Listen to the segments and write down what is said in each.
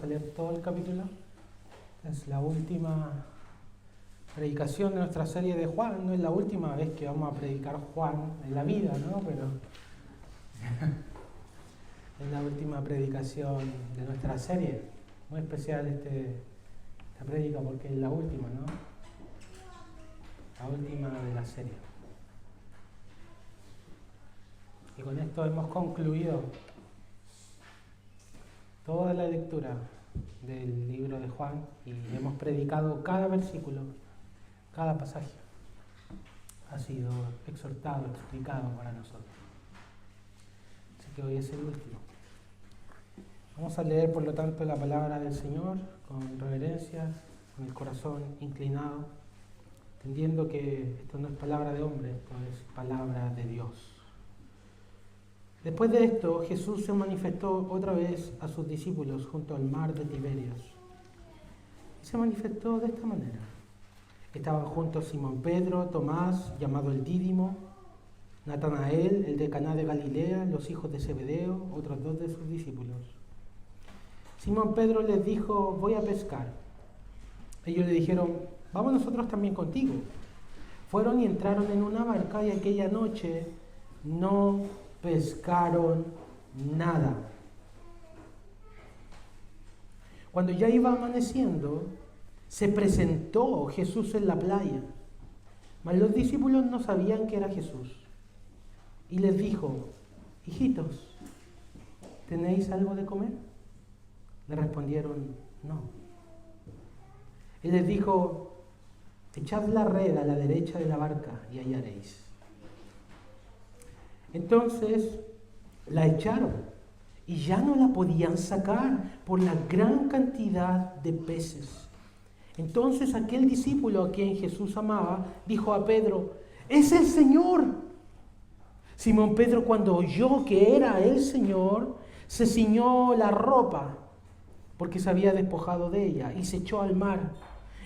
leer todo el capítulo. Es la última predicación de nuestra serie de Juan. No es la última vez que vamos a predicar Juan en la vida, ¿no? Pero es la última predicación de nuestra serie. Muy especial esta prédica porque es la última, ¿no? La última de la serie. Y con esto hemos concluido toda la lectura del libro de Juan y hemos predicado cada versículo, cada pasaje. Ha sido exhortado, explicado para nosotros. Así que hoy es el último. Vamos a leer, por lo tanto, la palabra del Señor con reverencia, con el corazón inclinado, entendiendo que esto no es palabra de hombre, esto es palabra de Dios. Después de esto, Jesús se manifestó otra vez a sus discípulos junto al mar de Tiberias. Y se manifestó de esta manera. Estaban juntos Simón Pedro, Tomás, llamado el Dídimo, Natanael, el de Caná de Galilea, los hijos de Zebedeo, otros dos de sus discípulos. Simón Pedro les dijo: voy a pescar. Ellos le dijeron: vamos nosotros también contigo. Fueron y entraron en una barca y aquella noche no pescaron nada. Cuando ya iba amaneciendo, se presentó Jesús en la playa, mas los discípulos no sabían que era Jesús. Y les dijo: hijitos, ¿tenéis algo de comer? Le respondieron: no. Él les dijo: echad la red a la derecha de la barca y hallaréis. Entonces la echaron y ya no la podían sacar por la gran cantidad de peces. Entonces aquel discípulo a quien Jesús amaba dijo a Pedro: ¡es el Señor! Simón Pedro, cuando oyó que era el Señor, se ciñó la ropa porque se había despojado de ella y se echó al mar.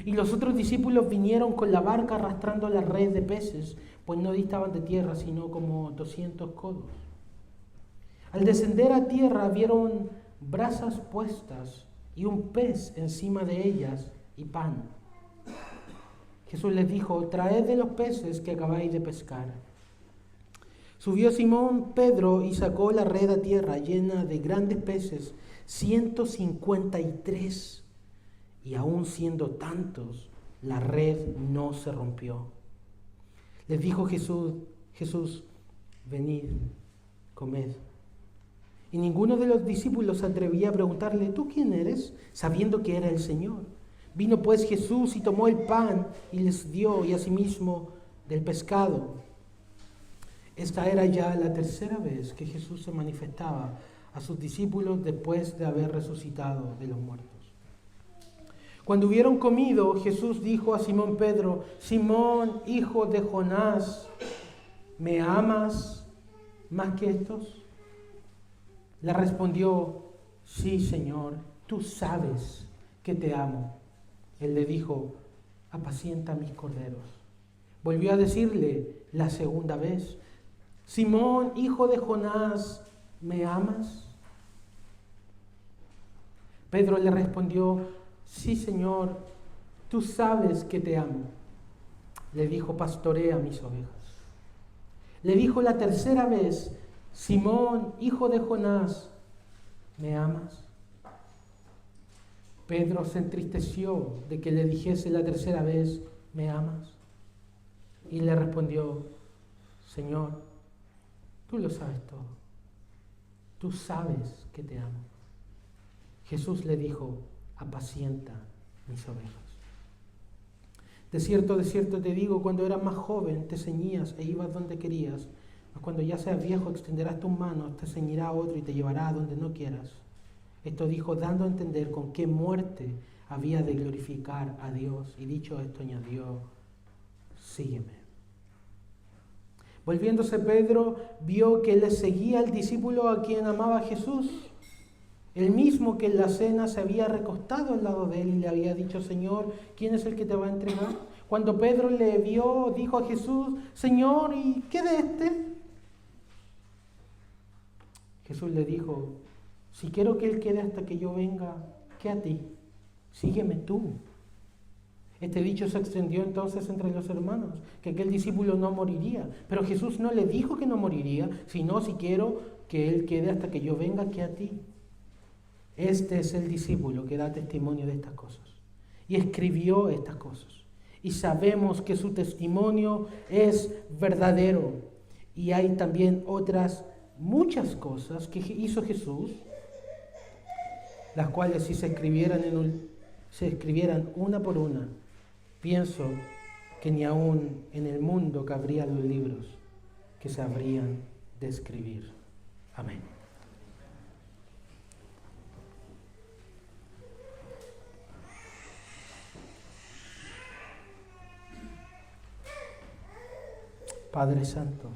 Y los otros discípulos vinieron con la barca arrastrando la red de peces, pues no distaban de tierra sino como 200 codos. Al descender a tierra vieron brasas puestas y un pez encima de ellas y pan. Jesús les dijo: traed de los peces que acabáis de pescar. Subió Simón Pedro y sacó la red a tierra llena de grandes peces, 153. Y aun siendo tantos, la red no se rompió. Les dijo Jesús: venid, comed. Y ninguno de los discípulos se atrevía a preguntarle: ¿tú quién eres?, sabiendo que era el Señor. Vino pues Jesús y tomó el pan y les dio, y asimismo del pescado. Esta era ya la tercera vez que Jesús se manifestaba a sus discípulos después de haber resucitado de los muertos. Cuando hubieron comido, Jesús dijo a Simón Pedro: Simón, hijo de Jonás, ¿me amas más que estos? Le respondió: sí, Señor, tú sabes que te amo. Él le dijo: apacienta mis corderos. Volvió a decirle la segunda vez: Simón, hijo de Jonás, ¿me amas? Pedro le respondió: sí, Señor, tú sabes que te amo. Le dijo: pastorea mis ovejas. Le dijo la tercera vez: Simón, hijo de Jonás, ¿me amas? Pedro se entristeció de que le dijese la tercera vez: ¿me amas? Y le respondió: Señor, tú lo sabes todo. Tú sabes que te amo. Jesús le dijo: apacienta mis ovejas. De cierto te digo, cuando eras más joven te ceñías e ibas donde querías, mas cuando ya seas viejo extenderás tus manos, te ceñirá otro y te llevará a donde no quieras. Esto dijo dando a entender con qué muerte había de glorificar a Dios, y dicho esto añadió: sígueme. Volviéndose Pedro, vio que le seguía el discípulo a quien amaba Jesús, el mismo que en la cena se había recostado al lado de él y le había dicho: Señor, ¿quién es el que te va a entregar? Cuando Pedro le vio, dijo a Jesús: Señor, ¿y qué de este? Jesús le dijo: si quiero que él quede hasta que yo venga, que a ti, sígueme tú. Este dicho se extendió entonces entre los hermanos, que aquel discípulo no moriría. Pero Jesús no le dijo que no moriría, sino si quiero que él quede hasta que yo venga que a ti. Este es el discípulo que da testimonio de estas cosas. Y escribió estas cosas. Y sabemos que su testimonio es verdadero. Y hay también otras muchas cosas que hizo Jesús, las cuales si se escribieran una por una, pienso que ni aún en el mundo cabrían los libros que se habrían de escribir. Amén. Padre Santo,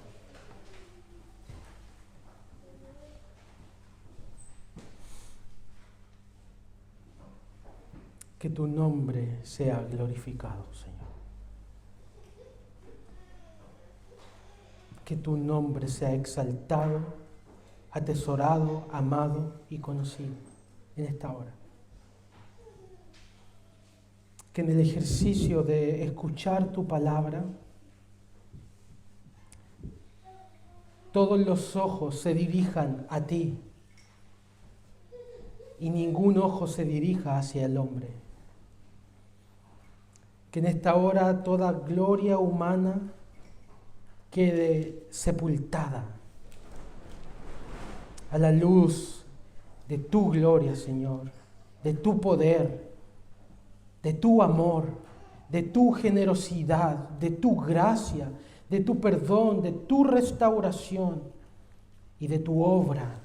que tu nombre sea glorificado, Señor. Que tu nombre sea exaltado, atesorado, amado y conocido en esta hora. Que en el ejercicio de escuchar tu palabra, todos los ojos se dirijan a ti y ningún ojo se dirija hacia el hombre. Que en esta hora toda gloria humana quede sepultada a la luz de tu gloria, Señor, de tu poder, de tu amor, de tu generosidad, de tu gracia, de tu perdón, de tu restauración y de tu obra,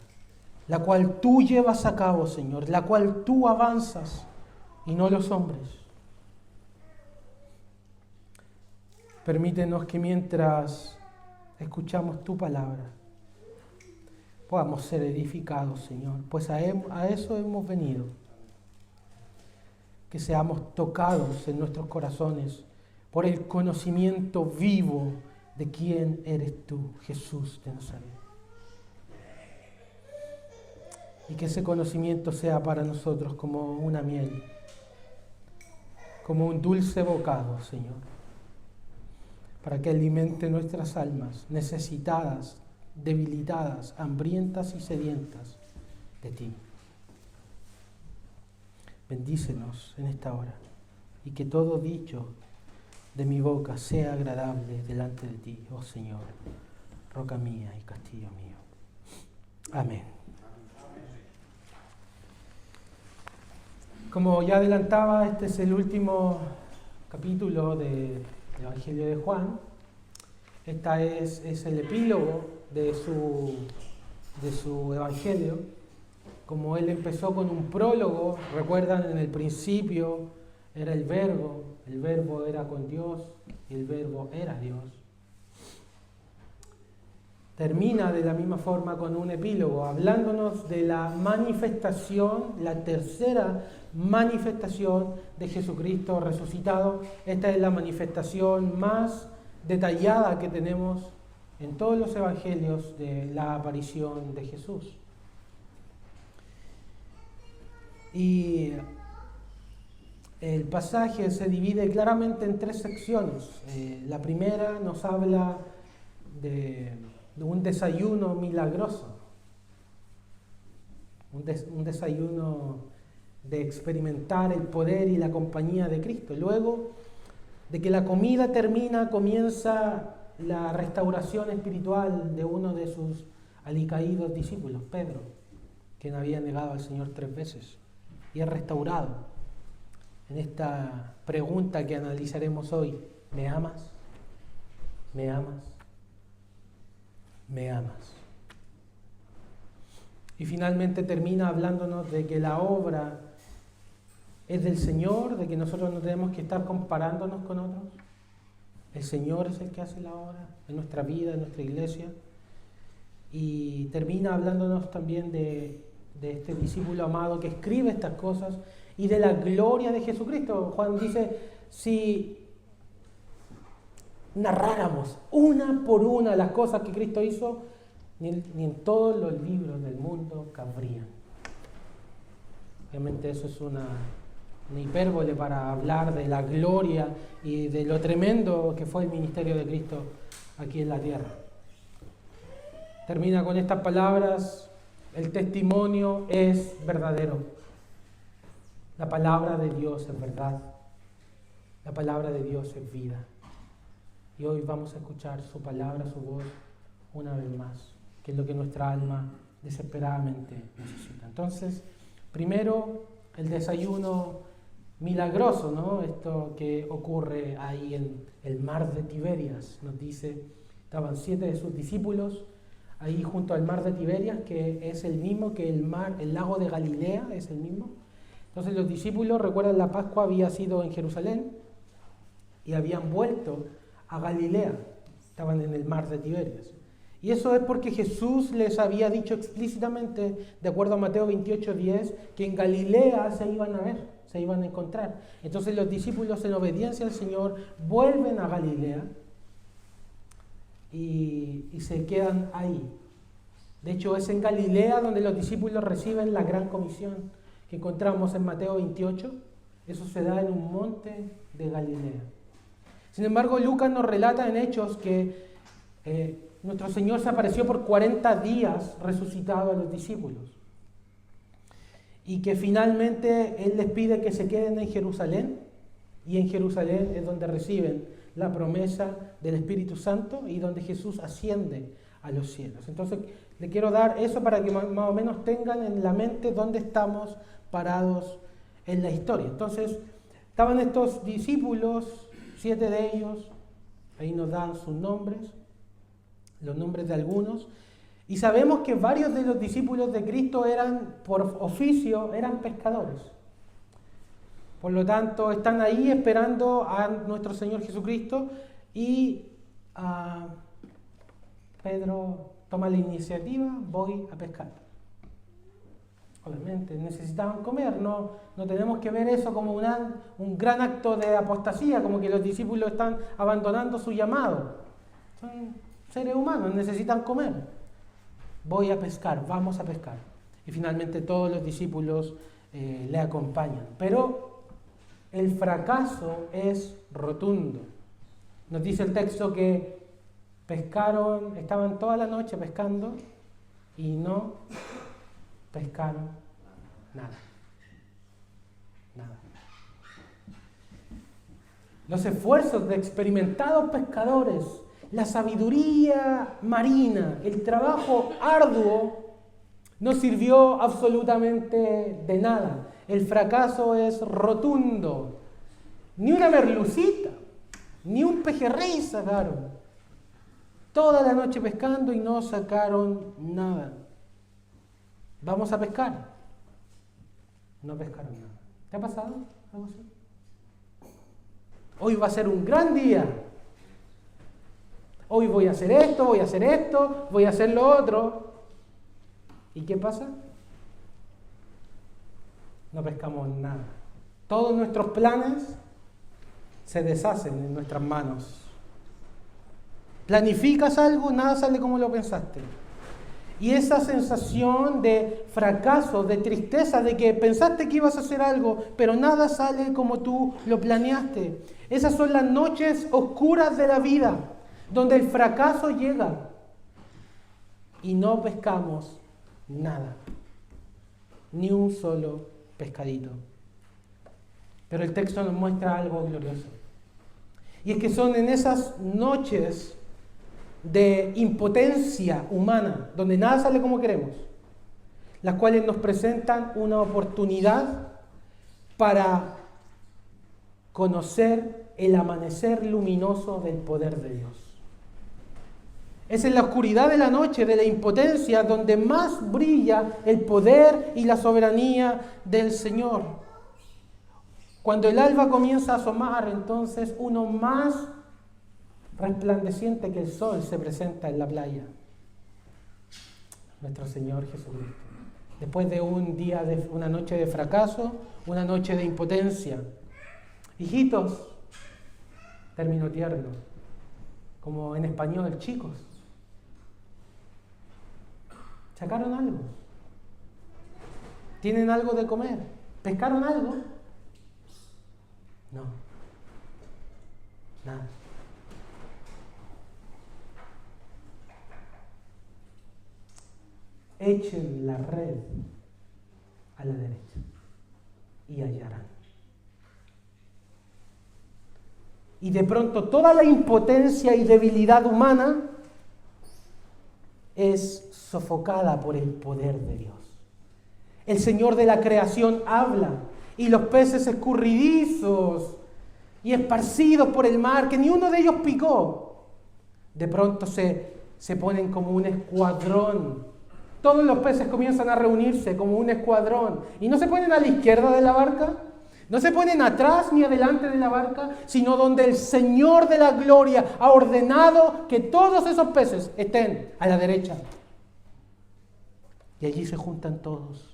la cual tú llevas a cabo, Señor, la cual tú avanzas y no los hombres. Permítenos que mientras escuchamos tu palabra, podamos ser edificados, Señor, pues a eso hemos venido. Que seamos tocados en nuestros corazones por el conocimiento vivo de quién eres tú, Jesús de Nazaret. Y que ese conocimiento sea para nosotros como una miel, como un dulce bocado, Señor, para que alimente nuestras almas necesitadas, debilitadas, hambrientas y sedientas de ti. Bendícenos en esta hora y que todo dicho de mi boca sea agradable delante de ti, oh Señor, roca mía y castillo mío. Amén. Como ya adelantaba, este es el último capítulo del Evangelio de Juan. Este es el epílogo de su Evangelio. Como él empezó con un prólogo, recuerdan, en el principio era el verbo era con Dios y el verbo era Dios. Termina de la misma forma con un epílogo, hablándonos de la manifestación, la tercera manifestación de Jesucristo resucitado. Esta es la manifestación más detallada que tenemos en todos los evangelios de la aparición de Jesús. Y el pasaje se divide claramente en tres secciones. La primera nos habla de un desayuno milagroso, un desayuno de experimentar el poder y la compañía de Cristo. Luego de que la comida termina, comienza la restauración espiritual de uno de sus alicaídos discípulos, Pedro, quien había negado al Señor 3 veces, y es restaurado en esta pregunta que analizaremos hoy: ¿me amas? ¿Me amas? ¿Me amas? Y finalmente termina hablándonos de que la obra es del Señor, de que nosotros no tenemos que estar comparándonos con otros. El Señor es el que hace la obra en nuestra vida, en nuestra iglesia. Y termina hablándonos también de este discípulo amado que escribe estas cosas y de la gloria de Jesucristo. Juan dice, si narráramos una por una las cosas que Cristo hizo, ni en todos los libros del mundo cabrían. Obviamente eso es una hipérbole para hablar de la gloria y de lo tremendo que fue el ministerio de Cristo aquí en la tierra. Termina con estas palabras: el testimonio es verdadero. La palabra de Dios es verdad. La palabra de Dios es vida. Y hoy vamos a escuchar su palabra, su voz, una vez más, que es lo que nuestra alma desesperadamente necesita. Entonces, primero, el desayuno milagroso, ¿no? Esto que ocurre ahí en el mar de Tiberias. Nos dice, estaban 7 de sus discípulos ahí junto al mar de Tiberias, que es el mismo que el lago de Galilea, es el mismo. Entonces los discípulos, recuerdan, la Pascua había sido en Jerusalén y habían vuelto a Galilea, estaban en el mar de Tiberias. Y eso es porque Jesús les había dicho explícitamente, de acuerdo a Mateo 28:10, que en Galilea se iban a ver, se iban a encontrar. Entonces los discípulos, en obediencia al Señor, vuelven a Galilea y se quedan ahí. De hecho, es en Galilea donde los discípulos reciben la gran comisión que encontramos en Mateo 28. Eso se da en un monte de Galilea. Sin embargo, Lucas nos relata en Hechos que nuestro Señor se apareció por 40 días resucitado a los discípulos. Y que finalmente Él les pide que se queden en Jerusalén. Y en Jerusalén es donde reciben la promesa del Espíritu Santo y donde Jesús asciende a los cielos. Entonces, le quiero dar eso para que más o menos tengan en la mente dónde estamos parados en la historia. Entonces, estaban estos discípulos, 7 de ellos, ahí nos dan sus nombres, los nombres de algunos, y sabemos que varios de los discípulos de Cristo eran, por oficio, eran pescadores. Por lo tanto, están ahí esperando a nuestro Señor Jesucristo y Pedro toma la iniciativa, voy a pescar. Obviamente, necesitaban comer, no tenemos que ver eso como un gran acto de apostasía, como que los discípulos están abandonando su llamado. Son seres humanos, necesitan comer. Voy a pescar, vamos a pescar. Y finalmente todos los discípulos le acompañan. Pero el fracaso es rotundo. Nos dice el texto que estaban toda la noche pescando y no pescaron nada. Los esfuerzos de experimentados pescadores, la sabiduría marina, el trabajo arduo, no sirvió absolutamente de nada. El fracaso es rotundo. Ni una merlucita, ni un pejerrey sacaron. Toda la noche pescando y no sacaron nada. Vamos a pescar. No pescaron nada. ¿Te ha pasado algo así? Hoy va a ser un gran día. Hoy voy a hacer esto, voy a hacer lo otro. ¿Y qué pasa? No pescamos nada. Todos nuestros planes se deshacen en nuestras manos. Planificas algo, nada sale como lo pensaste. Y esa sensación de fracaso, de tristeza, de que pensaste que ibas a hacer algo, pero nada sale como tú lo planeaste. Esas son las noches oscuras de la vida, donde el fracaso llega y no pescamos nada, ni un solo pescadito. Pero el texto nos muestra algo glorioso. Y es que son en esas noches de impotencia humana, donde nada sale como queremos, las cuales nos presentan una oportunidad para conocer el amanecer luminoso del poder de Dios. Es en la oscuridad de la noche, de la impotencia, donde más brilla el poder y la soberanía del Señor. Cuando el alba comienza a asomar, entonces uno más resplandeciente que el sol se presenta en la playa. Nuestro Señor Jesucristo. Después de una noche de fracaso, una noche de impotencia. Hijitos, término tierno, como en español, chicos. ¿Sacaron algo? ¿Tienen algo de comer? ¿Pescaron algo? No. Nada. Echen la red a la derecha y hallarán. Y de pronto toda la impotencia y debilidad humana es sofocada por el poder de Dios. El Señor de la creación habla y los peces escurridizos y esparcidos por el mar, que ni uno de ellos picó, de pronto se ponen como un escuadrón. Todos los peces comienzan a reunirse como un escuadrón y no se ponen a la izquierda de la barca, no se ponen atrás ni adelante de la barca, sino donde el Señor de la gloria ha ordenado que todos esos peces estén a la derecha. Y allí se juntan todos.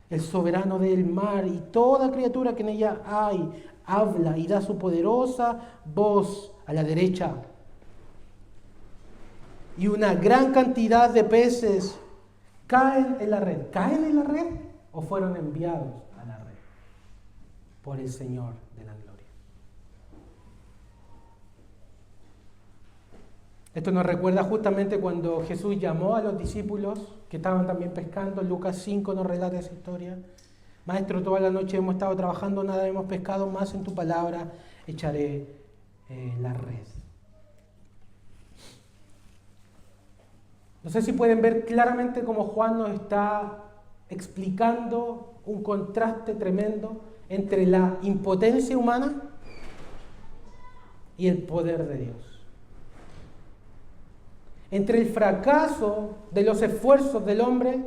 El soberano del mar y toda criatura que en ella hay, habla y da su poderosa voz a la derecha. Y una gran cantidad de peces caen en la red. ¿Caen en la red o fueron enviados a la red por el Señor de la gloria? Esto nos recuerda justamente cuando Jesús llamó a los discípulos que estaban también pescando. Lucas 5 nos relata esa historia. Maestro, toda la noche hemos estado trabajando, nada hemos pescado, más en tu palabra echaré la red. No sé si pueden ver claramente cómo Juan nos está explicando un contraste tremendo entre la impotencia humana y el poder de Dios. Entre el fracaso de los esfuerzos del hombre,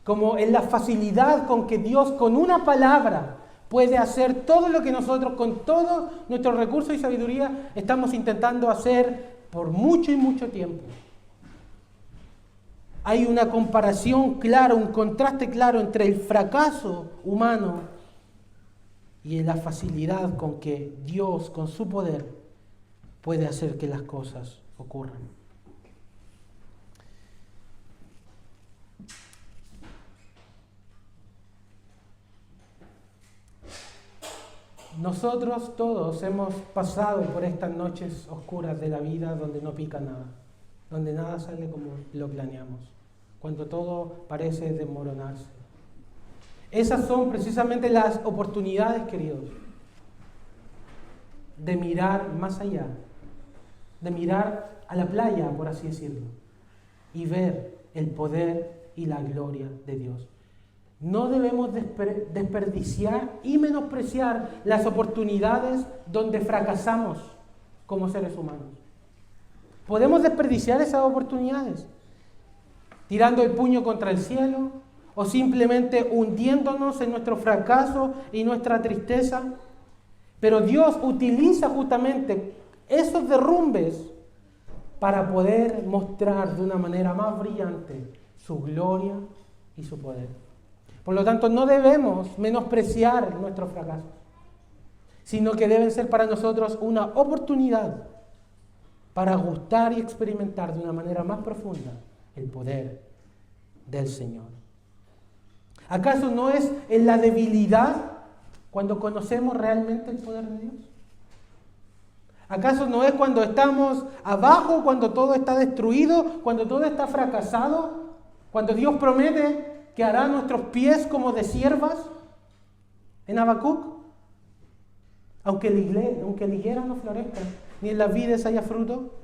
como en la facilidad con que Dios con una palabra puede hacer todo lo que nosotros con todos nuestros recursos y sabiduría estamos intentando hacer por mucho y mucho tiempo. Hay una comparación clara, un contraste claro entre el fracaso humano y la facilidad con que Dios, con su poder, puede hacer que las cosas ocurran. Nosotros todos hemos pasado por estas noches oscuras de la vida donde no pica nada, donde nada sale como lo planeamos, cuando todo parece desmoronarse. Esas son precisamente las oportunidades, queridos, de mirar más allá, de mirar a la playa, por así decirlo, y ver el poder y la gloria de Dios. No debemos desperdiciar y menospreciar las oportunidades donde fracasamos como seres humanos. Podemos desperdiciar esas oportunidades tirando el puño contra el cielo o simplemente hundiéndonos en nuestro fracaso y nuestra tristeza. Pero Dios utiliza justamente esos derrumbes para poder mostrar de una manera más brillante su gloria y su poder. Por lo tanto, no debemos menospreciar nuestros fracasos, sino que deben ser para nosotros una oportunidad para gustar y experimentar de una manera más profunda el poder del Señor. ¿Acaso no es en la debilidad cuando conocemos realmente el poder de Dios? ¿Acaso no es cuando estamos abajo, cuando todo está destruido, cuando todo está fracasado, cuando Dios promete que hará nuestros pies como de siervas en Habacuc? Aunque la higuera no florezca, ni en las vides haya fruto,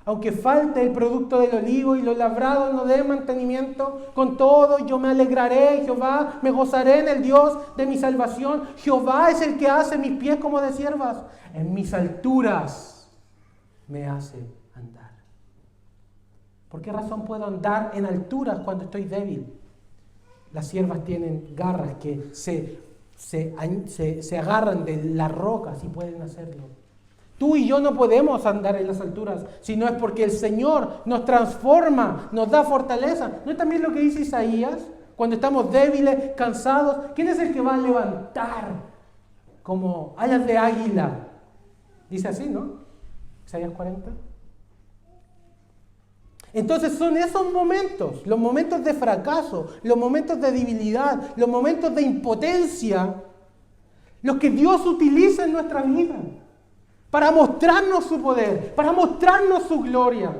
aunque falte el producto del olivo y los labrados no den mantenimiento, con todo yo me alegraré, Jehová, me gozaré en el Dios de mi salvación. Jehová es el que hace mis pies como de siervas, en mis alturas me hace andar. ¿Por qué razón puedo andar en alturas cuando estoy débil? Las siervas tienen garras que se agarran de las rocas y pueden hacerlo. Tú y yo no podemos andar en las alturas, sino es porque el Señor nos transforma, nos da fortaleza. ¿No es también lo que dice Isaías? Cuando estamos débiles, cansados, ¿quién es el que va a levantar como alas de águila? Dice así, ¿no? Isaías 40. Entonces son esos momentos, los momentos de fracaso, los momentos de debilidad, los momentos de impotencia, los que Dios utiliza en nuestra vida para mostrarnos su poder, para mostrarnos su gloria.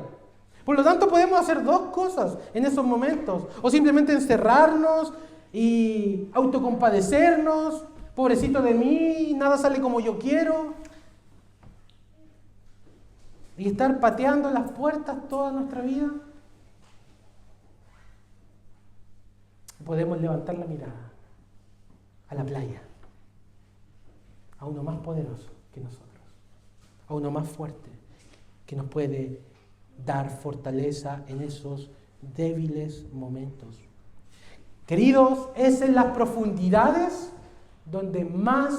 Por lo tanto, podemos hacer dos cosas en esos momentos. O simplemente encerrarnos y autocompadecernos. Pobrecito de mí, nada sale como yo quiero. Y estar pateando las puertas toda nuestra vida. Podemos levantar la mirada a la playa, a uno más poderoso que nosotros, a uno más fuerte que nos puede dar fortaleza en esos débiles momentos. Queridos, es en las profundidades donde más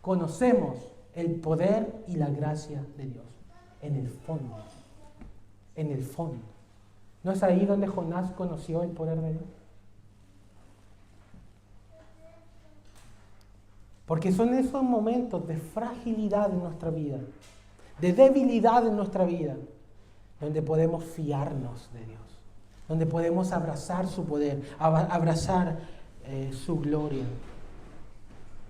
conocemos el poder y la gracia de Dios. En el fondo. En el fondo. ¿No es ahí donde Jonás conoció el poder de Dios? Porque son esos momentos de fragilidad en nuestra vida, de debilidad en nuestra vida, donde podemos fiarnos de Dios, donde podemos abrazar su poder, abrazar su gloria.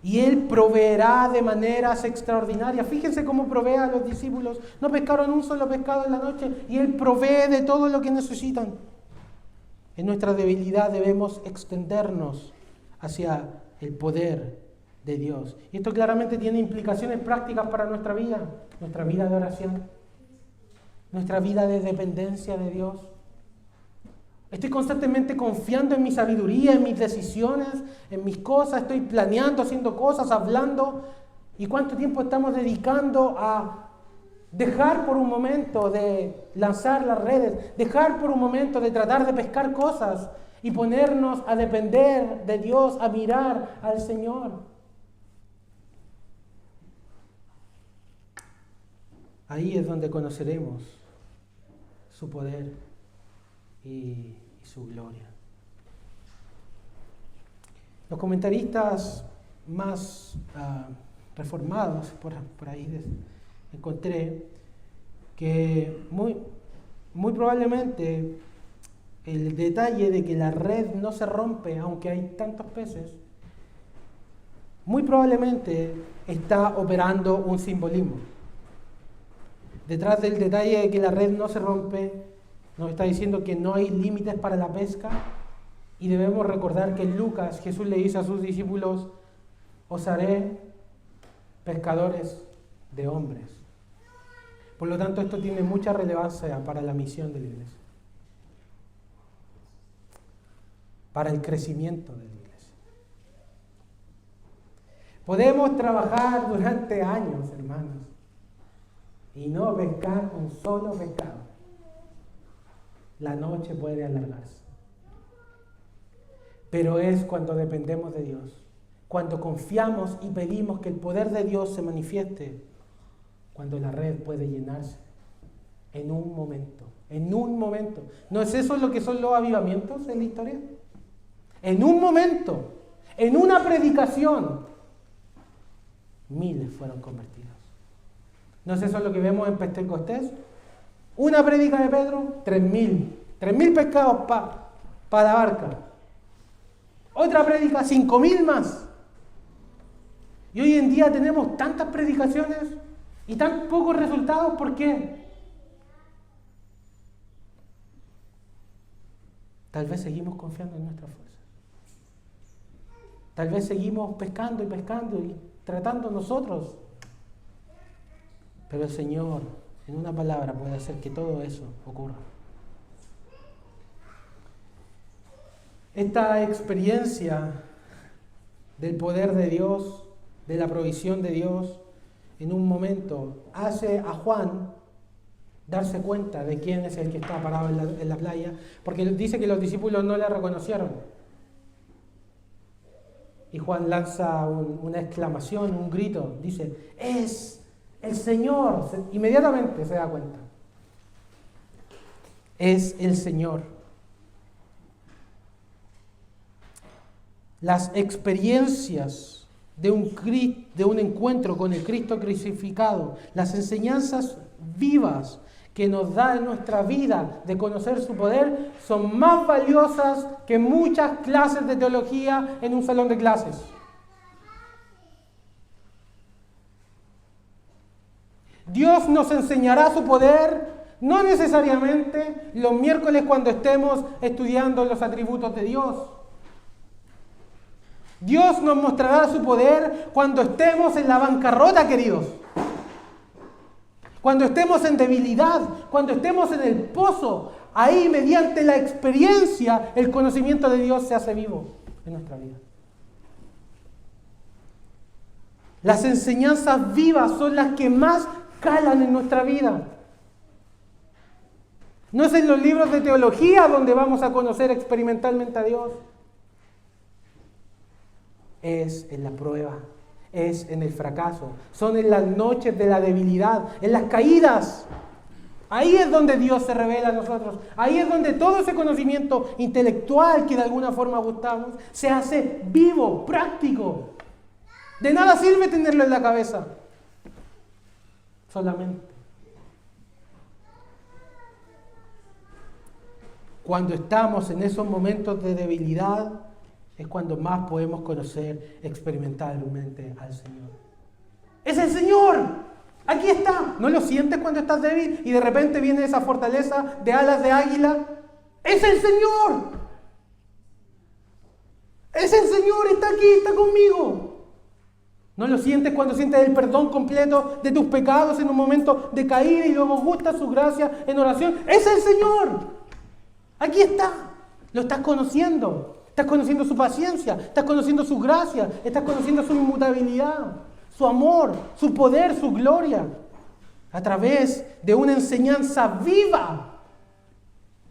Y Él proveerá de maneras extraordinarias. Fíjense cómo provee a los discípulos. No pescaron un solo pescado en la noche y Él provee de todo lo que necesitan. En nuestra debilidad debemos extendernos hacia el poder de Dios. Y esto claramente tiene implicaciones prácticas para nuestra vida de oración, nuestra vida de dependencia de Dios. Estoy constantemente confiando en mi sabiduría, en mis decisiones, en mis cosas. Estoy planeando, haciendo cosas, hablando. ¿Y cuánto tiempo estamos dedicando a dejar por un momento de lanzar las redes, dejar por un momento de tratar de pescar cosas y ponernos a depender de Dios, a mirar al Señor? Ahí es donde conoceremos su poder y su gloria. Los comentaristas más reformados, por ahí encontré que muy probablemente el detalle de que la red no se rompe aunque hay tantos peces, muy probablemente está operando un simbolismo. Detrás del detalle de que la red no se rompe, nos está diciendo que no hay límites para la pesca, y debemos recordar que en Lucas Jesús le dice a sus discípulos: os haré pescadores de hombres. Por lo tanto, esto tiene mucha relevancia para la misión de la iglesia, para el crecimiento de la iglesia. Podemos trabajar durante años, hermanos, y no pescar un solo pescado. La noche puede alargarse. Pero es cuando dependemos de Dios, cuando confiamos y pedimos que el poder de Dios se manifieste, cuando la red puede llenarse en un momento. En un momento. ¿No es eso lo que son los avivamientos en la historia? En un momento, en una predicación, miles fueron convertidos. ¿No es eso lo que vemos en Pentecostés? Una prédica de Pedro, 3.000 pescados para la barca. Otra prédica, 5.000 más. Y hoy en día tenemos tantas predicaciones y tan pocos resultados. ¿Por qué? Tal vez seguimos confiando en nuestras fuerzas. Tal vez seguimos pescando y tratando nosotros. Pero el Señor, en una palabra, puede hacer que todo eso ocurra. Esta experiencia del poder de Dios, de la provisión de Dios, en un momento hace a Juan darse cuenta de quién es el que está parado en la playa, porque dice que los discípulos no le reconocieron. Y Juan lanza una exclamación, un grito, dice: ¡es el Señor! Inmediatamente se da cuenta. Es el Señor. Las experiencias de un encuentro con el Cristo crucificado, las enseñanzas vivas que nos da en nuestra vida de conocer su poder son más valiosas que muchas clases de teología en un salón de clases. Dios nos enseñará su poder, no necesariamente los miércoles cuando estemos estudiando los atributos de Dios. Dios nos mostrará su poder cuando estemos en la bancarrota, queridos. Cuando estemos en debilidad, cuando estemos en el pozo, ahí mediante la experiencia, el conocimiento de Dios se hace vivo en nuestra vida. Las enseñanzas vivas son las que más calan en nuestra vida. No es en los libros de teología donde vamos a conocer experimentalmente a Dios. Es en la prueba, es en el fracaso, son en las noches de la debilidad, en las caídas. Ahí es donde Dios se revela a nosotros. Ahí es donde todo ese conocimiento intelectual que de alguna forma buscamos se hace vivo, práctico. De nada sirve tenerlo en la cabeza. Solamente. Cuando estamos en esos momentos de debilidad, es cuando más podemos conocer experimentalmente al Señor. ¡Es el Señor! Aquí está. ¿No lo sientes cuando estás débil y de repente viene esa fortaleza de alas de águila? ¡Es el Señor! ¡Es el Señor! Está aquí, está conmigo. ¿No lo sientes cuando sientes el perdón completo de tus pecados en un momento de caída y luego gusta su gracia en oración? ¡Es el Señor! Aquí está. Lo estás conociendo. Estás conociendo su paciencia, estás conociendo su gracia, estás conociendo su inmutabilidad, su amor, su poder, su gloria, a través de una enseñanza viva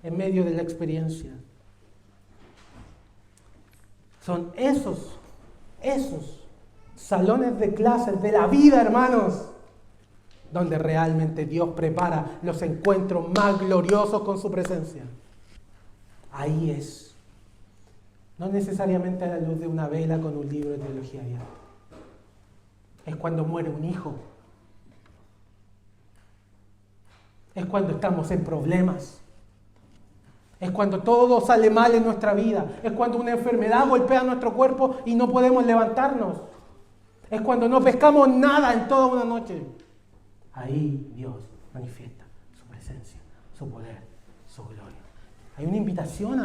en medio de la experiencia. Son esos salones de clases de la vida, hermanos, donde realmente Dios prepara los encuentros más gloriosos con su presencia. Ahí es. No necesariamente a la luz de una vela con un libro de teología abierta. Es cuando muere un hijo. Es cuando estamos en problemas. Es cuando todo sale mal en nuestra vida. Es cuando una enfermedad golpea nuestro cuerpo y no podemos levantarnos. Es cuando no pescamos nada en toda una noche. Ahí Dios manifiesta su presencia, su poder, su gloria. Hay una invitación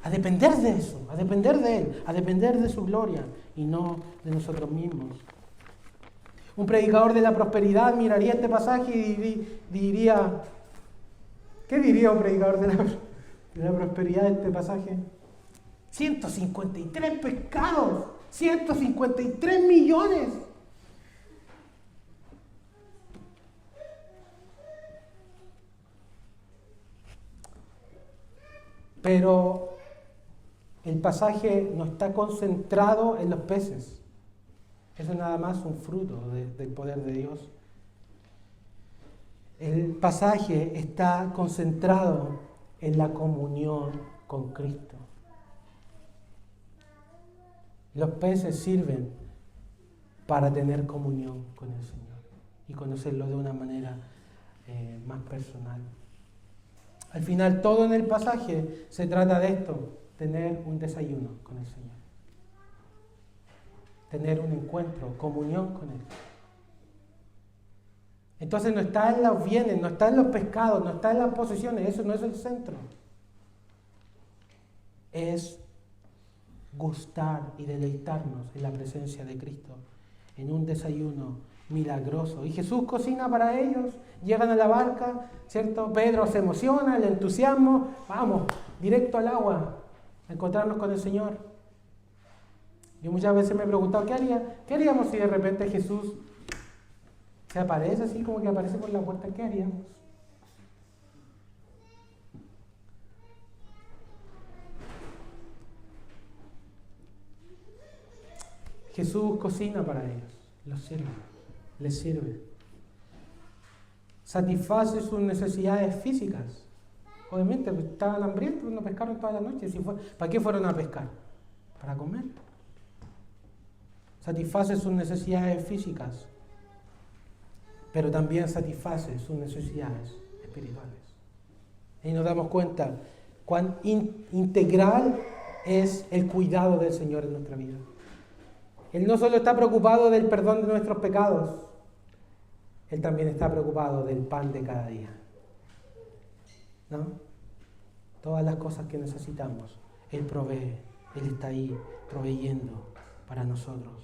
a depender de eso, a depender de Él, a depender de su gloria y no de nosotros mismos. Un predicador de la prosperidad miraría este pasaje y diría, ¿qué diría un predicador de la prosperidad de este pasaje? 153 pescados, 153 millones. Pero el pasaje no está concentrado en los peces. Eso es nada más un fruto del poder de Dios. El pasaje está concentrado en la comunión con Cristo. Los peces sirven para tener comunión con el Señor y conocerlo de una manera más personal. Al final, todo en el pasaje se trata de esto: tener un desayuno con el Señor, tener un encuentro, comunión con Él. Entonces no está en los bienes, no está en los pescados, no está en las posesiones, eso no es el centro. Es gustar y deleitarnos en la presencia de Cristo, en un desayuno milagroso. Y Jesús cocina para ellos, llegan a la barca, ¿cierto? Pedro se emociona, el entusiasmo, vamos, directo al agua, a encontrarnos con el Señor. Yo muchas veces me he preguntado, ¿qué haríamos si de repente Jesús se aparece así, como que aparece por la puerta? ¿Qué haríamos? Jesús cocina para ellos, los sirve, les sirve. Satisface sus necesidades físicas. Obviamente, pues, estaban hambrientos, no pescaron toda la noche. ¿Para qué fueron a pescar? Para comer. Satisface sus necesidades físicas, pero también satisface sus necesidades espirituales. Y nos damos cuenta cuán integral es el cuidado del Señor en nuestra vida. Él no solo está preocupado del perdón de nuestros pecados, Él también está preocupado del pan de cada día. ¿No? Todas las cosas que necesitamos, Él provee. Él está ahí proveyendo para nosotros.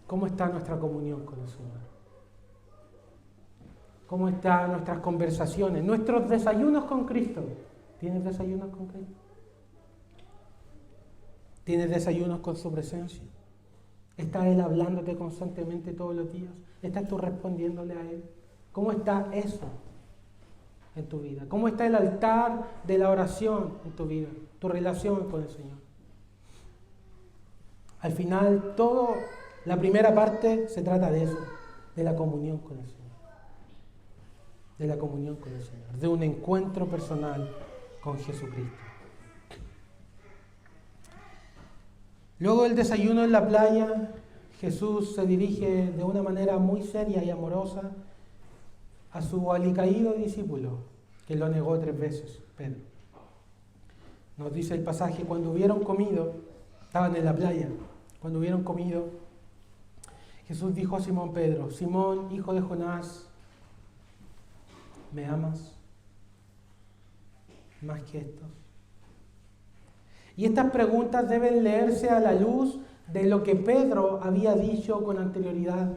¿Cómo está nuestra comunión con el Señor? ¿Cómo están nuestras conversaciones? Nuestros desayunos con Cristo. ¿Tienes desayunos con Cristo? ¿Tienes desayunos con su presencia? ¿Está Él hablándote constantemente todos los días? ¿Estás tú respondiéndole a Él? ¿Cómo está eso en tu vida? ¿Cómo está el altar de la oración en tu vida? Tu relación con el Señor. Al final, la primera parte se trata de eso, de la comunión con el Señor. De la comunión con el Señor, de un encuentro personal con Jesucristo. Luego del desayuno en la playa, Jesús se dirige de una manera muy seria y amorosa a su alicaído discípulo, que lo negó 3 veces, Pedro. Nos dice el pasaje, cuando hubieron comido, estaban en la playa, cuando hubieron comido, Jesús dijo a Simón Pedro, Simón, hijo de Jonás, ¿me amas más que estos? Y estas preguntas deben leerse a la luz de lo que Pedro había dicho con anterioridad.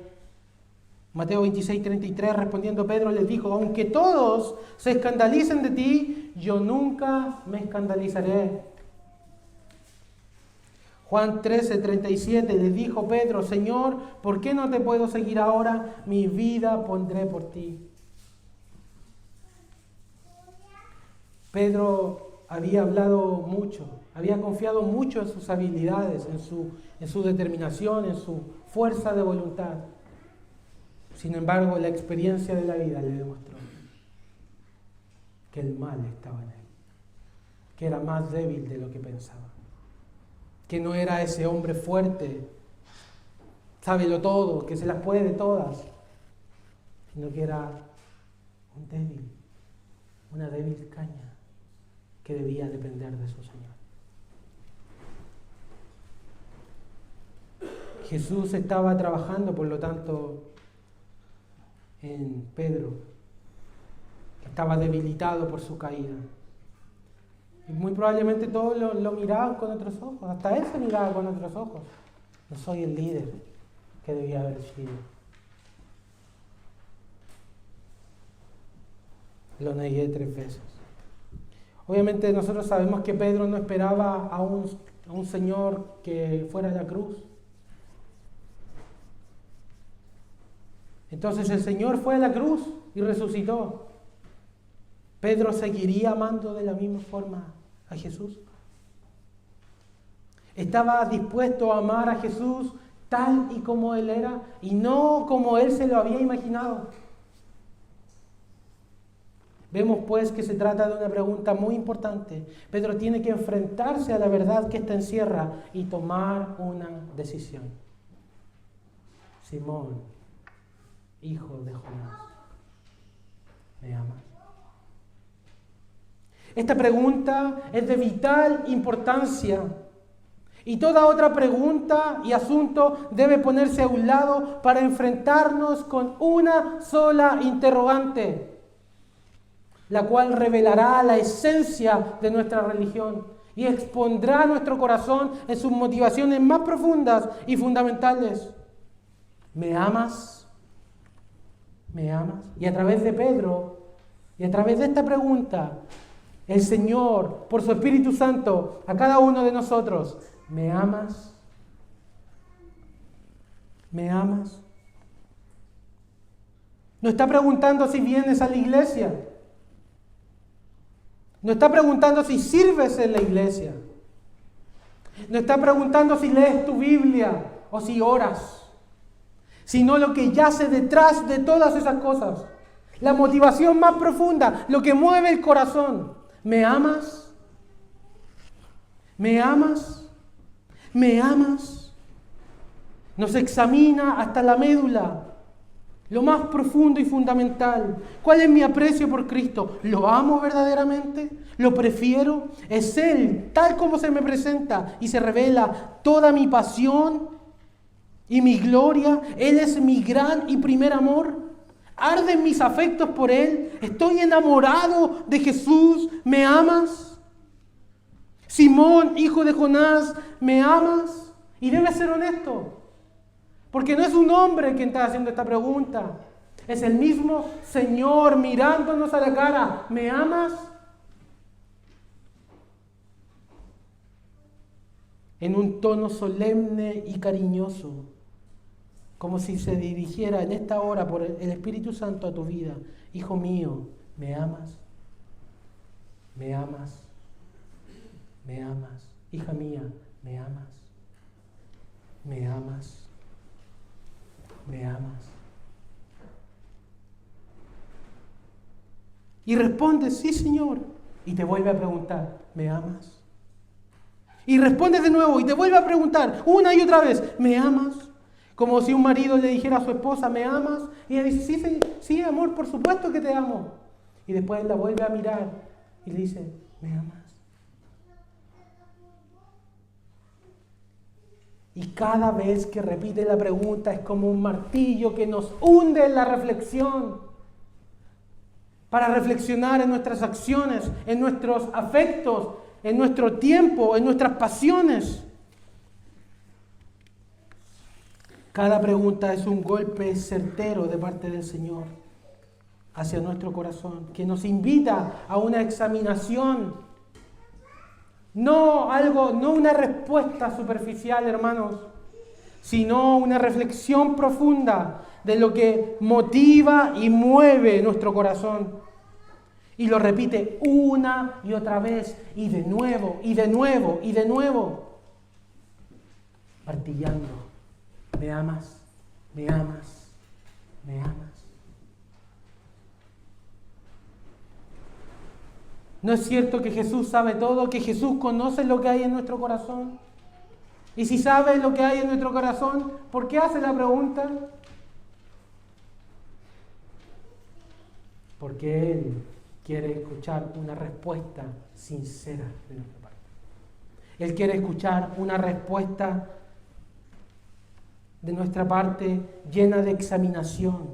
Mateo 26:33, respondiendo Pedro les dijo, aunque todos se escandalicen de ti, yo nunca me escandalizaré. Juan 13:37 les dijo Pedro, Señor, ¿por qué no te puedo seguir ahora? Mi vida pondré por ti. Pedro había hablado mucho, había confiado mucho en sus habilidades, en su determinación, en su fuerza de voluntad. Sin embargo, la experiencia de la vida le demostró que el mal estaba en él, que era más débil de lo que pensaba, que no era ese hombre fuerte, sábelo todo, que se las puede todas, sino que era un débil, una débil caña que debía depender de su Señor. Jesús estaba trabajando, por lo tanto, en Pedro, que estaba debilitado por su caída. Y muy probablemente todos lo miraban con otros ojos, hasta él se miraba con otros ojos. No soy el líder que debía haber sido. Lo negué 3 veces. Obviamente nosotros sabemos que Pedro no esperaba a un Señor que fuera a la cruz. Entonces el Señor fue a la cruz y resucitó. ¿Pedro seguiría amando de la misma forma a Jesús? ¿Estaba dispuesto a amar a Jesús tal y como Él era y no como Él se lo había imaginado? Vemos pues que se trata de una pregunta muy importante. Pedro tiene que enfrentarse a la verdad que ésta encierra y tomar una decisión. Simón, hijo de Jonás, ¿me amas? Esta pregunta es de vital importancia y toda otra pregunta y asunto debe ponerse a un lado para enfrentarnos con una sola interrogante, la cual revelará la esencia de nuestra religión y expondrá nuestro corazón en sus motivaciones más profundas y fundamentales. ¿Me amas? ¿Me amas? Y a través de Pedro, y a través de esta pregunta, el Señor, por su Espíritu Santo, a cada uno de nosotros, ¿me amas? ¿Me amas? No está preguntando si vienes a la iglesia. No está preguntando si sirves en la iglesia. No está preguntando si lees tu Biblia o si oras. Sino lo que yace detrás de todas esas cosas. La motivación más profunda, lo que mueve el corazón. ¿Me amas? ¿Me amas? ¿Me amas? Nos examina hasta la médula, lo más profundo y fundamental. ¿Cuál es mi aprecio por Cristo? ¿Lo amo verdaderamente? ¿Lo prefiero? ¿Es Él tal como se me presenta y se revela toda mi pasión y mi gloria? ¿Él es mi gran y primer amor? ¿Arden mis afectos por Él? ¿Estoy enamorado de Jesús? ¿Me amas? Simón, hijo de Jonás, ¿me amas? Y debe ser honesto, porque no es un hombre quien está haciendo esta pregunta. Es el mismo Señor mirándonos a la cara. ¿Me amas? En un tono solemne y cariñoso, como si se dirigiera en esta hora por el Espíritu Santo a tu vida. Hijo mío, ¿me amas? ¿Me amas? ¿Me amas? Hija mía, ¿me amas? ¿Me amas? ¿Me amas? Y responde, sí, Señor. Y te vuelve a preguntar, ¿me amas? Y responde de nuevo y te vuelve a preguntar una y otra vez, ¿me amas? Como si un marido le dijera a su esposa, ¿me amas? Y ella dice, sí, sí, sí, amor, por supuesto que te amo. Y después él la vuelve a mirar y le dice, ¿me amas? Y cada vez que repite la pregunta es como un martillo que nos hunde en la reflexión. Para reflexionar en nuestras acciones, en nuestros afectos, en nuestro tiempo, en nuestras pasiones. Cada pregunta es un golpe certero de parte del Señor hacia nuestro corazón, que nos invita a una examinación. No una respuesta superficial, hermanos, sino una reflexión profunda de lo que motiva y mueve nuestro corazón. Y lo repite una y otra vez, y de nuevo, y de nuevo, y de nuevo. Martillando. ¿Me amas? ¿Me amas? ¿Me amas? ¿No es cierto que Jesús sabe todo? ¿Que Jesús conoce lo que hay en nuestro corazón? Y si sabe lo que hay en nuestro corazón, ¿por qué hace la pregunta? Porque Él quiere escuchar una respuesta sincera de nuestra parte. Él quiere escuchar una respuesta de nuestra parte llena de examinación.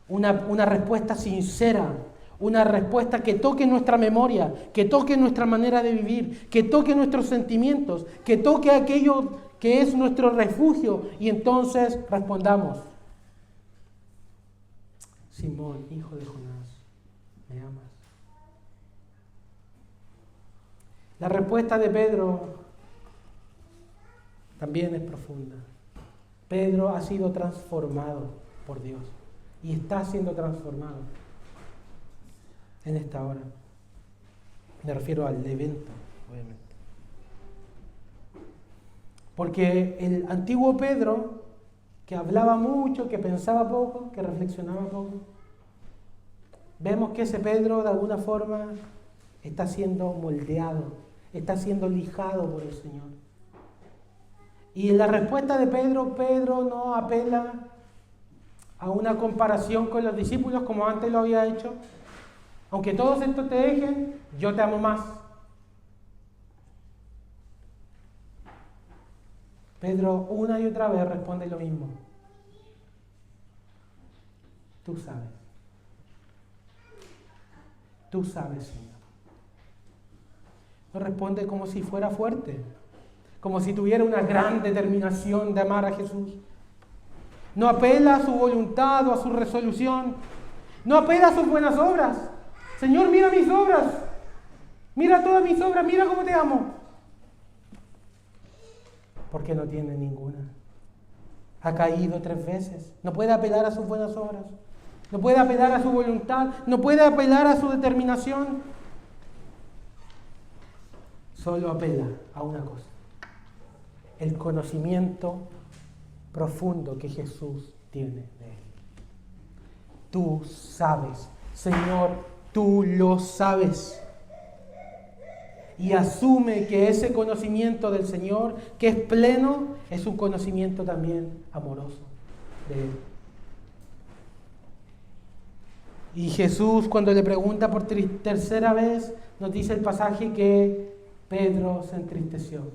Una respuesta sincera. Una respuesta que toque nuestra memoria, que toque nuestra manera de vivir, que toque nuestros sentimientos, que toque aquello que es nuestro refugio. Y entonces respondamos, Simón, hijo de Jonás, ¿me amas? La respuesta de Pedro también es profunda. Pedro ha sido transformado por Dios y está siendo transformado en esta hora. Me refiero al evento, obviamente. Porque el antiguo Pedro, que hablaba mucho, que pensaba poco, que reflexionaba poco, vemos que ese Pedro de alguna forma está siendo moldeado, está siendo lijado por el Señor. Y en la respuesta de Pedro, Pedro no apela a una comparación con los discípulos como antes lo había hecho. Aunque todos estos te dejen, yo te amo más. Pedro una y otra vez responde lo mismo. Tú sabes. Tú sabes, Señor. No responde como si fuera fuerte, como si tuviera una gran determinación de amar a Jesús. No apela a su voluntad o a su resolución. No apela a sus buenas obras. Señor, mira mis obras. Mira todas mis obras. Mira cómo te amo. Porque no tiene ninguna. Ha caído 3 veces. No puede apelar a sus buenas obras. No puede apelar a su voluntad. No puede apelar a su determinación. Solo apela a una cosa. El conocimiento profundo que Jesús tiene de él. Tú sabes, Señor, tú lo sabes. y asume que ese conocimiento del Señor, que es pleno, es un conocimiento también amoroso de Él. Y Jesús, cuando le pregunta por tercera vez, nos dice el pasaje que Pedro se entristeció.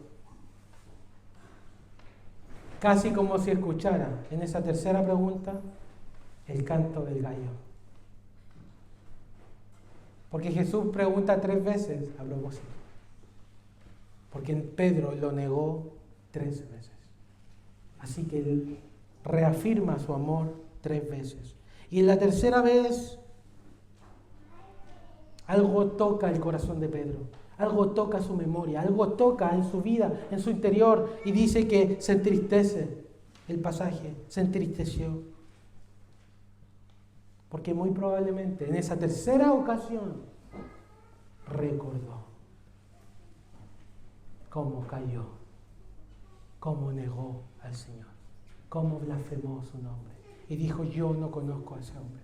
Casi como si escuchara en esa tercera pregunta el canto del gallo. Porque Jesús pregunta 3 veces a propósito. Porque Pedro lo negó 3 veces. Así que él reafirma su amor 3 veces. Y en la tercera vez, algo toca el corazón de Pedro. Algo toca su memoria. Algo toca en su vida, en su interior. Y dice que se entristece. El pasaje se entristeció. Porque muy probablemente en esa tercera ocasión recordó cómo cayó, cómo negó al Señor, cómo blasfemó su nombre. Y dijo, yo no conozco a ese hombre.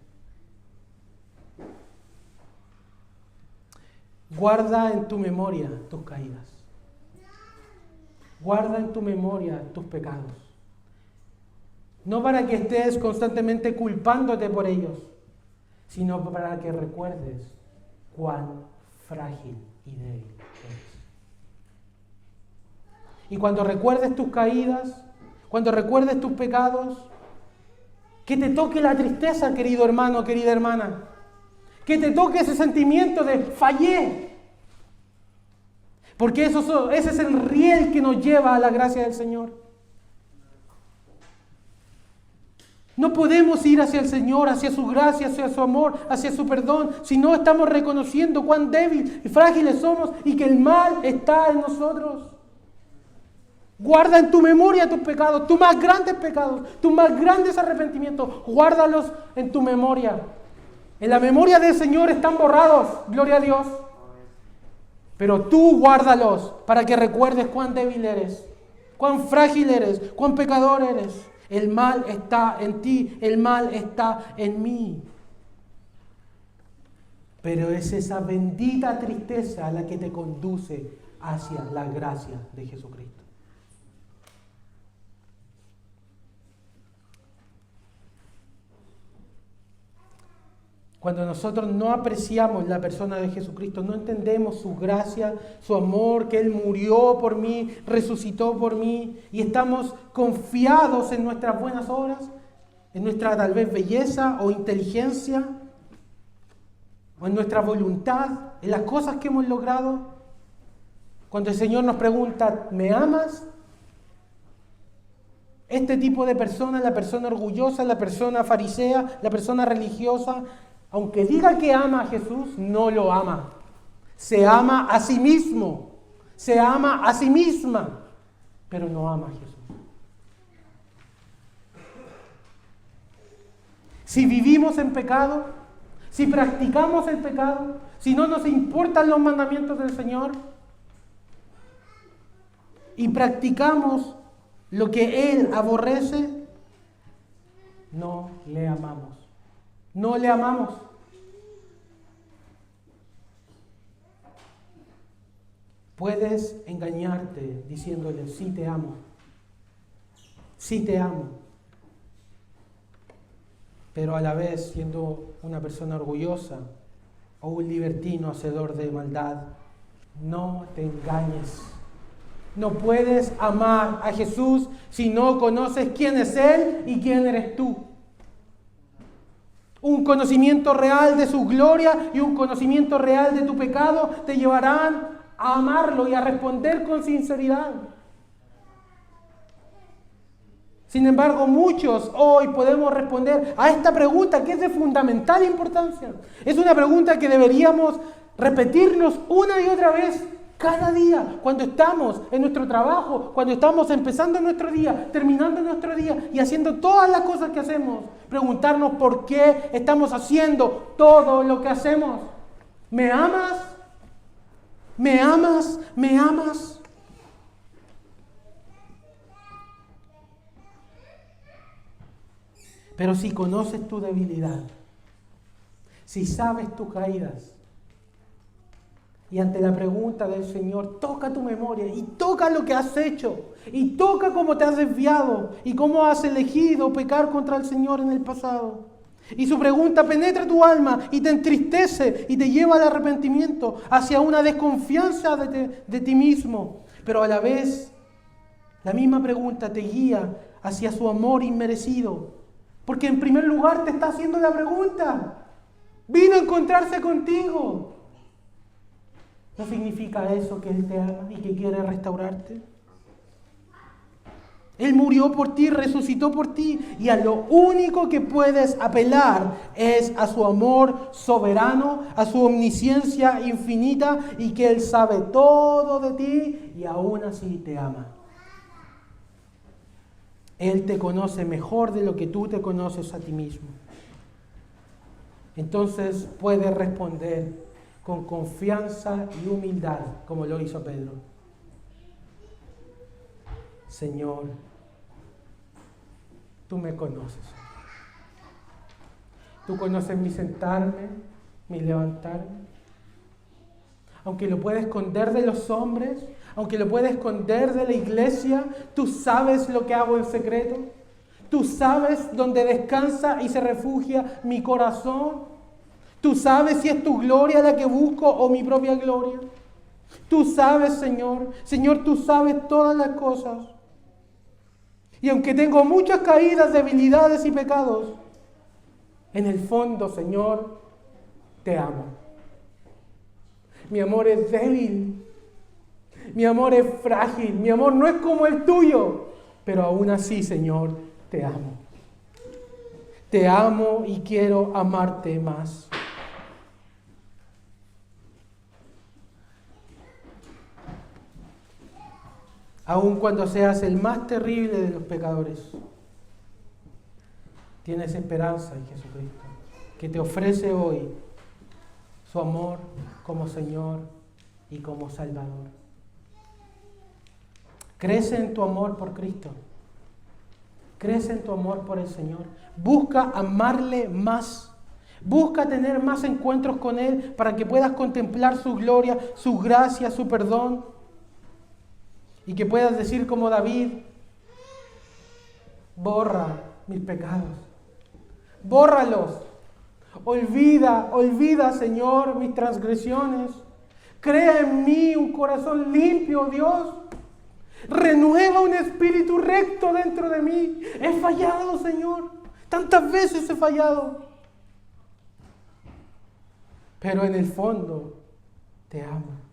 Guarda en tu memoria tus caídas. Guarda en tu memoria tus pecados. No para que estés constantemente culpándote por ellos, sino para que recuerdes cuán frágil y débil eres. Y cuando recuerdes tus caídas, cuando recuerdes tus pecados, que te toque la tristeza, querido hermano, querida hermana. Que te toque ese sentimiento de fallé. Porque ese es el riel que nos lleva a la gracia del Señor. No podemos ir hacia el Señor, hacia su gracia, hacia su amor, hacia su perdón, si no estamos reconociendo cuán débil y frágiles somos y que el mal está en nosotros. Guarda en tu memoria tus pecados, tus más grandes pecados, tus más grandes arrepentimientos. Guárdalos en tu memoria. En la memoria del Señor están borrados, gloria a Dios. Pero tú guárdalos para que recuerdes cuán débil eres, cuán frágil eres, cuán pecador eres. El mal está en ti, el mal está en mí. Pero es esa bendita tristeza la que te conduce hacia la gracia de Jesucristo. Cuando nosotros no apreciamos la persona de Jesucristo, no entendemos su gracia, su amor, que Él murió por mí, resucitó por mí, y estamos confiados en nuestras buenas obras, en nuestra tal vez belleza o inteligencia, o en nuestra voluntad, en las cosas que hemos logrado. Cuando el Señor nos pregunta, ¿me amas? Este tipo de persona, la persona orgullosa, la persona farisea, la persona religiosa, aunque diga que ama a Jesús, no lo ama. Se ama a sí mismo, se ama a sí misma, pero no ama a Jesús. Si vivimos en pecado, si practicamos el pecado, si no nos importan los mandamientos del Señor y practicamos lo que Él aborrece, no le amamos. No le amamos. Puedes engañarte diciéndole, sí te amo. Sí te amo. Pero a la vez siendo una persona orgullosa o un libertino hacedor de maldad, no te engañes. No puedes amar a Jesús si no conoces quién es Él y quién eres tú. Un conocimiento real de su gloria y un conocimiento real de tu pecado te llevarán a amarlo y a responder con sinceridad. Sin embargo, muchos hoy podemos responder a esta pregunta que es de fundamental importancia. Es una pregunta que deberíamos repetirnos una y otra vez cada día, cuando estamos en nuestro trabajo, cuando estamos empezando nuestro día, terminando nuestro día y haciendo todas las cosas que hacemos. Preguntarnos por qué estamos haciendo todo lo que hacemos. ¿Me amas? ¿Me amas? ¿Me amas? Pero si conoces tu debilidad, si sabes tus caídas, Y ante la pregunta del Señor, toca tu memoria y toca lo que has hecho y toca cómo te has desviado y cómo has elegido pecar contra el Señor en el pasado. Y su pregunta penetra tu alma y te entristece y te lleva al arrepentimiento, hacia una desconfianza de ti mismo. Pero a la vez, la misma pregunta te guía hacia su amor inmerecido. Porque en primer lugar te está haciendo la pregunta. Vino a encontrarse contigo. ¿No significa eso que Él te ama y que quiere restaurarte? Él murió por ti, resucitó por ti, y a lo único que puedes apelar es a su amor soberano, a su omnisciencia infinita, y que Él sabe todo de ti y aún así te ama. Él te conoce mejor de lo que tú te conoces a ti mismo. Entonces puedes responder con confianza y humildad, como lo hizo Pedro. Señor, tú me conoces. Tú conoces mi sentarme, mi levantarme. Aunque lo pueda esconder de los hombres, aunque lo pueda esconder de la iglesia, tú sabes lo que hago en secreto. Tú sabes dónde descansa y se refugia mi corazón. Tú sabes si es tu gloria la que busco o mi propia gloria. Tú sabes, Señor. Señor, tú sabes todas las cosas. Y aunque tengo muchas caídas, debilidades y pecados, en el fondo, Señor, te amo. Mi amor es débil. Mi amor es frágil. Mi amor no es como el tuyo. Pero aún así, Señor, te amo. Te amo y quiero amarte más. Aun cuando seas el más terrible de los pecadores, tienes esperanza en Jesucristo, que te ofrece hoy su amor como Señor y como Salvador. Crece en tu amor por Cristo. Crece en tu amor por el Señor. Busca amarle más. Busca tener más encuentros con Él para que puedas contemplar su gloria, su gracia, su perdón. Y que puedas decir como David, borra mis pecados. Bórralos. Olvida, Señor, mis transgresiones. Crea en mí un corazón limpio, Dios. Renueva un espíritu recto dentro de mí. He fallado, Señor. Tantas veces he fallado. Pero en el fondo te amo.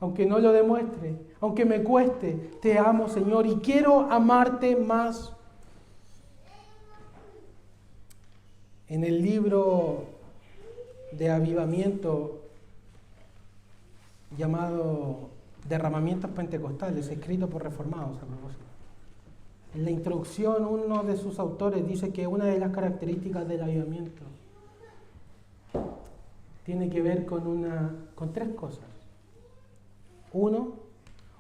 Aunque no lo demuestre, aunque me cueste, te amo, Señor, y quiero amarte más. En el libro de avivamiento llamado Derramamientos Pentecostales, escrito por reformados a propósito, en la introducción uno de sus autores dice que una de las características del avivamiento tiene que ver con tres cosas. Uno,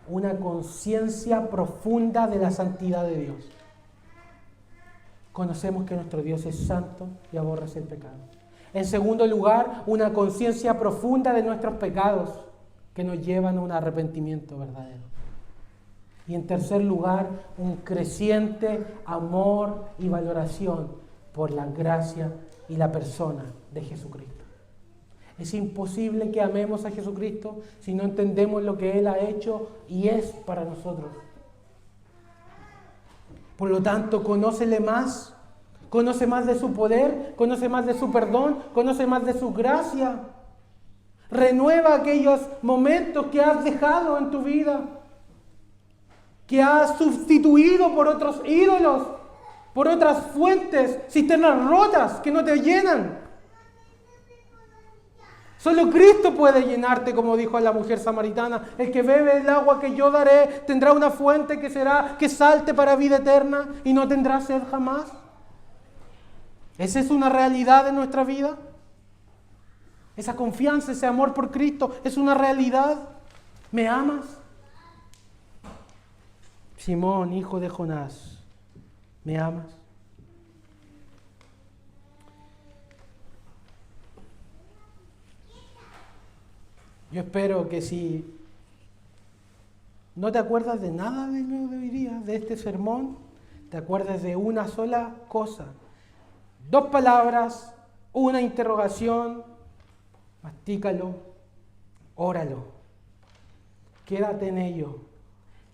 una conciencia profunda de la santidad de Dios. Conocemos que nuestro Dios es santo y aborrece el pecado. En segundo lugar, una conciencia profunda de nuestros pecados que nos llevan a un arrepentimiento verdadero. Y en tercer lugar, un creciente amor y valoración por la gracia y la persona de Jesucristo. Es imposible que amemos a Jesucristo si no entendemos lo que Él ha hecho y es para nosotros. Por lo tanto, conócele más, conoce más de su poder, conoce más de su perdón, conoce más de su gracia. Renueva aquellos momentos que has dejado en tu vida, que has sustituido por otros ídolos, por otras fuentes, cisternas rotas que no te llenan. Solo Cristo puede llenarte, como dijo a la mujer samaritana. El que bebe el agua que yo daré tendrá una fuente que salte para vida eterna y no tendrá sed jamás. ¿Esa es una realidad de nuestra vida? Esa confianza, ese amor por Cristo, ¿es una realidad? ¿Me amas? Simón, hijo de Jonás, ¿me amas? Yo espero que si no te acuerdas de nada de lo de hoy día, de este sermón, te acuerdes de una sola cosa. 2 palabras, una interrogación, mastícalo, óralo, quédate en ello,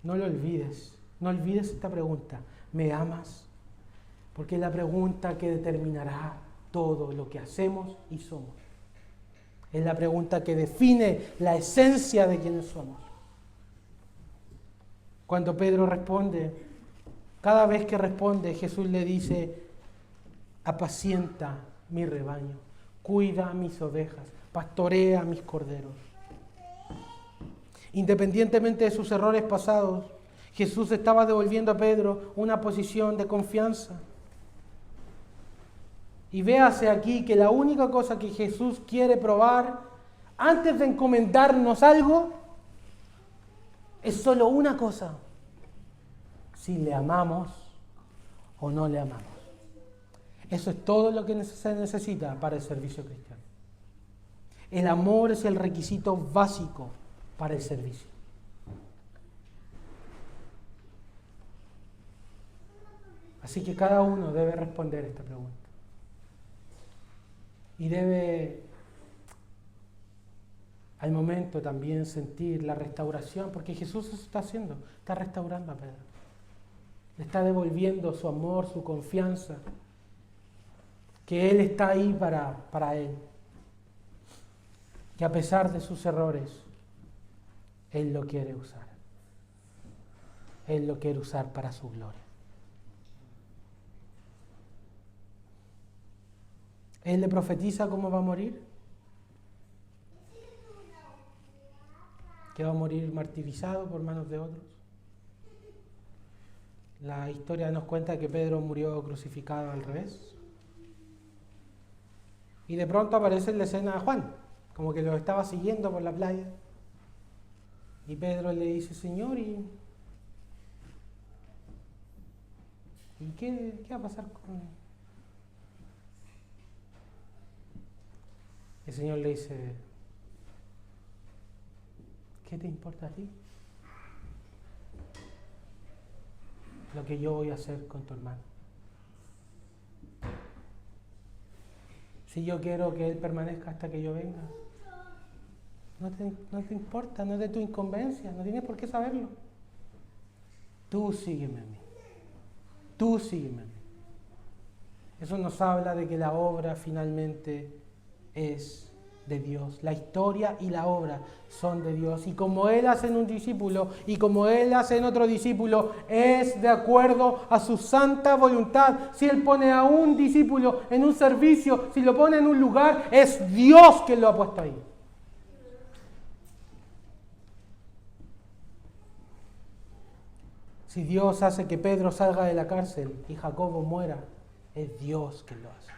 no lo olvides, no olvides esta pregunta, ¿me amas? Porque es la pregunta que determinará todo lo que hacemos y somos. Es la pregunta que define la esencia de quienes somos. Cuando Pedro responde, cada vez que responde, Jesús le dice, apacienta mi rebaño, cuida mis ovejas, pastorea mis corderos. Independientemente de sus errores pasados, Jesús estaba devolviendo a Pedro una posición de confianza. Y véase aquí que la única cosa que Jesús quiere probar antes de encomendarnos algo es solo una cosa: si le amamos o no le amamos. Eso es todo lo que se necesita para el servicio cristiano. El amor es el requisito básico para el servicio. Así que cada uno debe responder esta pregunta. Y debe al momento también sentir la restauración, porque Jesús eso está haciendo, está restaurando a Pedro. Le está devolviendo su amor, su confianza, que Él está ahí para Él. Que a pesar de sus errores, Él lo quiere usar. Él lo quiere usar para su gloria. Él le profetiza cómo va a morir. Que va a morir martirizado por manos de otros. La historia nos cuenta que Pedro murió crucificado al revés. Y de pronto aparece en la escena a Juan, como que lo estaba siguiendo por la playa. Y Pedro le dice, Señor, ¿y qué va a pasar con...? El Señor le dice, ¿qué te importa a ti? Lo que yo voy a hacer con tu hermano. Si yo quiero que él permanezca hasta que yo venga, no te importa, no es de tu incumbencia, no tienes por qué saberlo. Tú sígueme a mí. Tú sígueme a mí. Eso nos habla de que la obra finalmente es de Dios. La historia y la obra son de Dios. Y como Él hace en un discípulo y como Él hace en otro discípulo, es de acuerdo a su santa voluntad. Si Él pone a un discípulo en un servicio, si lo pone en un lugar, es Dios quien lo ha puesto ahí. Si Dios hace que Pedro salga de la cárcel y Jacobo muera, es Dios quien lo hace.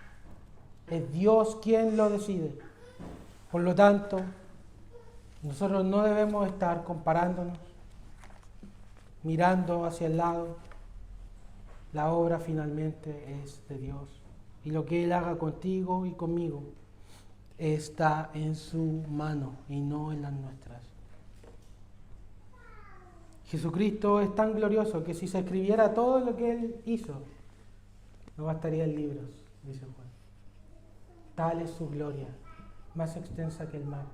Es Dios quien lo decide. Por lo tanto, nosotros no debemos estar comparándonos, mirando hacia el lado. La obra finalmente es de Dios. Y lo que Él haga contigo y conmigo está en su mano y no en las nuestras. Jesucristo es tan glorioso que si se escribiera todo lo que Él hizo, no bastarían libros, dice Juan. Tal es su gloria, más extensa que el mar.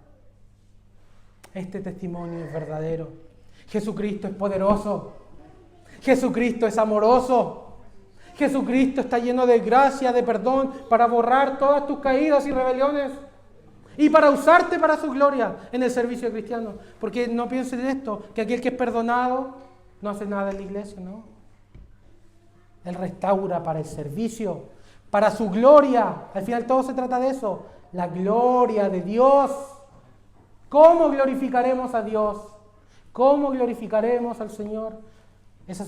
Este testimonio es verdadero. Jesucristo es poderoso. Jesucristo es amoroso. Jesucristo está lleno de gracia, de perdón, para borrar todas tus caídas y rebeliones y para usarte para su gloria en el servicio cristiano. Porque no piensen en esto, que aquel que es perdonado no hace nada en la iglesia, ¿no? Él restaura para el servicio, para su gloria. Al final todo se trata de eso, la gloria de Dios. ¿Cómo glorificaremos a Dios? ¿Cómo glorificaremos al Señor? Ese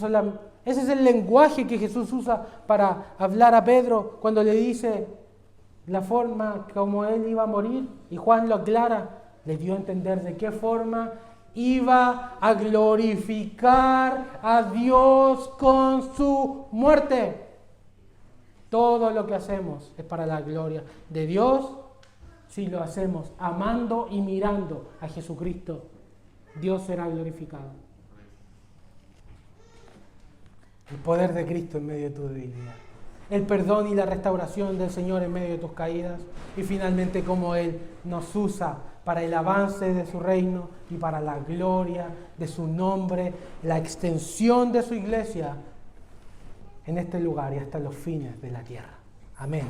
es el lenguaje que Jesús usa para hablar a Pedro cuando le dice la forma como él iba a morir. Y Juan lo aclara, le dio a entender de qué forma iba a glorificar a Dios con su muerte. Todo lo que hacemos es para la gloria de Dios si lo hacemos amando y mirando a Jesucristo, Dios será glorificado. El poder de Cristo en medio de tu debilidad. El perdón y la restauración del Señor en medio de tus caídas. Y finalmente cómo Él nos usa para el avance de su reino y para la gloria de su nombre, la extensión de su iglesia en este lugar y hasta los fines de la tierra. Amén.